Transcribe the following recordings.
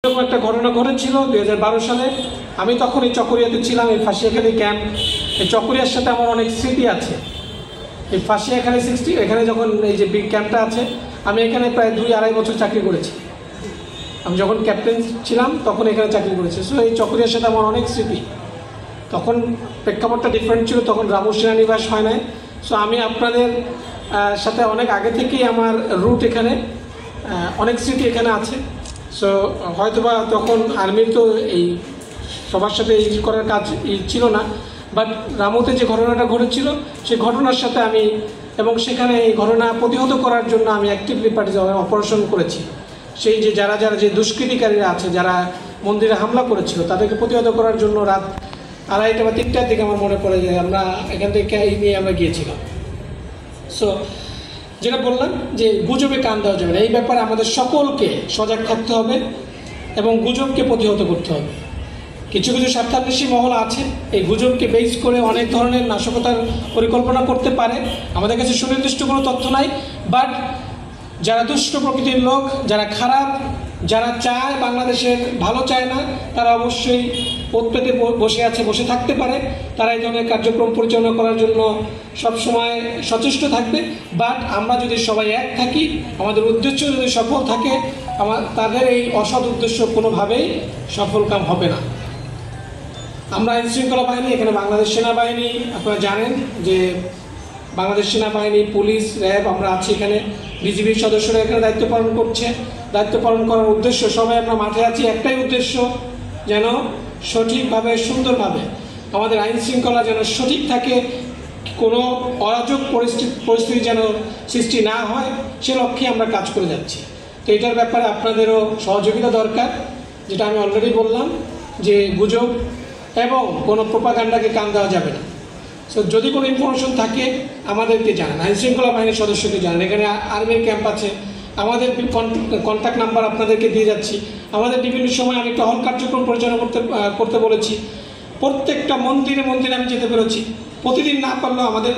এরকম একটা ঘটনা ঘটেছিল 2012 সালে। আমি তখন এই চকরিয়াতে ছিলাম, এই ফাঁসিয়াখালী ক্যাম্প। এই চকরিয়ার সাথে আমার অনেক স্মৃতি আছে। এই ফাঁসিয়াখালী 60 এখানে যখন এই যে বিগ ক্যাম্পটা আছে, আমি এখানে প্রায় 2-2.5 বছর চাকরি করেছি। আমি যখন ক্যাপ্টেন ছিলাম তখন এখানে চাকরি করেছি। সো এই চকরিয়ার সাথে আমার অনেক স্মৃতি। তখন প্রেক্ষাপটটা ডিফারেন্ট ছিল, তখন রামু সেনানিবাস হয় নাই। সো আমি আপনাদের সাথে অনেক আগে থেকেই আমার রুট এখানে, অনেক স্মৃতি এখানে আছে। সো হয়তোবা তখন আর্মির তো এই সবার সাথে এই করার কাজ ছিল না, বাট রামুতে যে ঘটনাটা ঘটেছিল সেই ঘটনার সাথে আমি, এবং সেখানে এই ঘটনা প্রতিহত করার জন্য আমি অ্যাক্টিভলি অপারেশন করেছি। সেই যে যারা যে দুষ্কৃতিকারীরা আছে, যারা মন্দিরে হামলা করেছিল, তাদেরকে প্রতিহত করার জন্য রাত 2:30 বা 3টার দিকে আমার মনে পড়ে যে আমরা এখান থেকে এই নিয়ে আমরা গিয়েছিলাম। সো যেটা বললাম যে গুজবে কান দেওয়া যাবে না, এই ব্যাপারে আমাদের সকলকে সজাগ থাকতে হবে এবং গুজবকে প্রতিহত করতে হবে। কিছু কিছু স্বার্থান্বেষী মহল আছে, এই গুজবকে বেস করে অনেক ধরনের নাশকতার পরিকল্পনা করতে পারে। আমাদের কাছে সুনির্দিষ্ট কোনো তথ্য নাই, বাট যারা দুষ্ট প্রকৃতির লোক, যারা খারাপ, যারা চায় বাংলাদেশের ভালো চায় না, তারা অবশ্যই পথ পেতে বসে থাকতে পারে। তারা এই ধরনের কার্যক্রম পরিচালনা করার জন্য সবসময় সচেষ্ট থাকবে। বাট আমরা যদি সবাই এক থাকি, আমাদের উদ্দেশ্য যদি সফল থাকে, তাদের এই অসৎ উদ্দেশ্য কোনোভাবেই সফলকাম হবে না। আমরা আইনশৃঙ্খলা বাহিনী, এখানে বাংলাদেশ সেনাবাহিনী, আপনারা জানেন যে বাংলাদেশ সেনাবাহিনী, পুলিশ, র্যাব, আমরা আছি এখানে। বিজিবির সদস্যরা এখানে দায়িত্ব পালন করছে। দায়িত্ব পালন করার উদ্দেশ্য, সবাই আমরা মাঠে আছি, একটাই উদ্দেশ্য, যেন সঠিকভাবে সুন্দরভাবে আমাদের আইন শৃঙ্খলা যেন সঠিক থাকে, কোনো অরাজক পরিস্থিতি যেন সৃষ্টি না হয়, সে লক্ষ্যে আমরা কাজ করে যাচ্ছি। তো এটার ব্যাপারে আপনাদেরও সহযোগিতা দরকার, যেটা আমি অলরেডি বললাম যে গুজব এবং কোনো প্রোপাগান্ডাকে কান দেওয়া যাবে না। সো যদি কোনো ইনফরমেশন থাকে আমাদেরকে জানান, আইনশৃঙ্খলা বাহিনীর সদস্যকে জানান। এখানে আর্মির ক্যাম্প আছে, আমাদের কন্ট্যাক্ট নাম্বার আপনাদেরকে দিয়ে যাচ্ছি। আমাদের বিভিন্ন সময় আমি টহল কার্যক্রম পরিচালনা করতে বলেছি। প্রত্যেকটা মন্দিরে আমি যেতে পেরেছি। প্রতিদিন না পারলেও আমাদের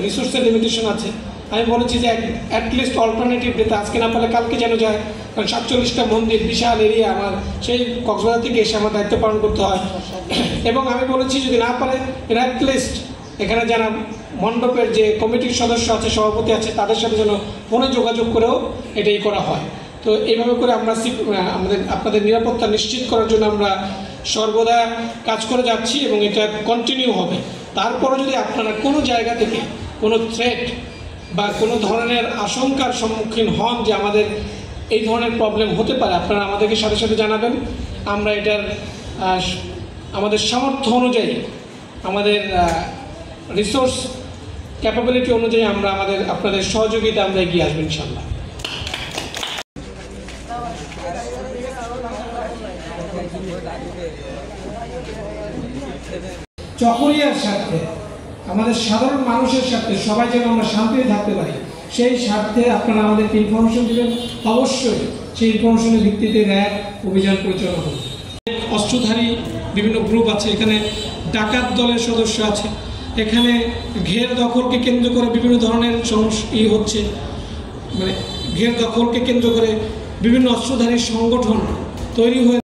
রিসোর্সের লিমিটেশন আছে। আমি বলেছি যে অ্যাটলিস্ট অল্টারনেটিভ ডেতে আজকে না পারলে কালকে যেন যায়, কারণ 47টা মন্দির, বিশাল এরিয়া, আমার সেই কক্সবাজার থেকে এসে আমার দায়িত্ব পালন করতে হয়। এবং আমি বলেছি যদি না পারে অ্যাটলিস্ট এখানে যারা মণ্ডপের যে কমিটির সদস্য আছে, সভাপতি আছে, তাদের সাথে যেন ফোনে যোগাযোগ করেও এটাই করা হয়। তো এইভাবে করে আমরা আপনাদের নিরাপত্তা নিশ্চিত করার জন্য আমরা সর্বদা কাজ করে যাচ্ছি এবং এটা কন্টিনিউ হবে। তারপরে যদি আপনারা কোনো জায়গা থেকে কোনো থ্রেট বা কোনো ধরনের আশঙ্কার সম্মুখীন হন যে আমাদের এই ধরনের প্রবলেম হতে পারে, আপনারা আমাদেরকে সাথে সাথে জানাবেন। আমরা এটার আমাদের সামর্থ্য অনুযায়ী, আমাদের রিসোর্স ক্যাপাবিলিটি অনুযায়ী আমরা আপনাদের সহযোগিতা আমরা এগিয়ে আসবেন ইনশাআল্লাহ। চকরিয়ার স্বার্থে, আমাদের সাধারণ মানুষের স্বার্থে, সবাই যেন আমরা শান্তিতে থাকতে পারি, সেই স্বার্থে আপনারা আমাদেরকে ইনফরমেশন দেবেন। অবশ্যই সেই ইনফরমেশনের ভিত্তিতে র্যাব অভিযান পরিচালনা করবে। অস্ত্রধারী বিভিন্ন গ্রুপ আছে, এখানে ডাকাত দলের সদস্য আছে, এখানে ঘের দখলকে কেন্দ্র করে বিভিন্ন ধরনের সমস্যা হচ্ছে, মানে ঘের দখলকে কেন্দ্র করে বিভিন্ন অস্ত্রধারী সংগঠন তৈরি হয়ে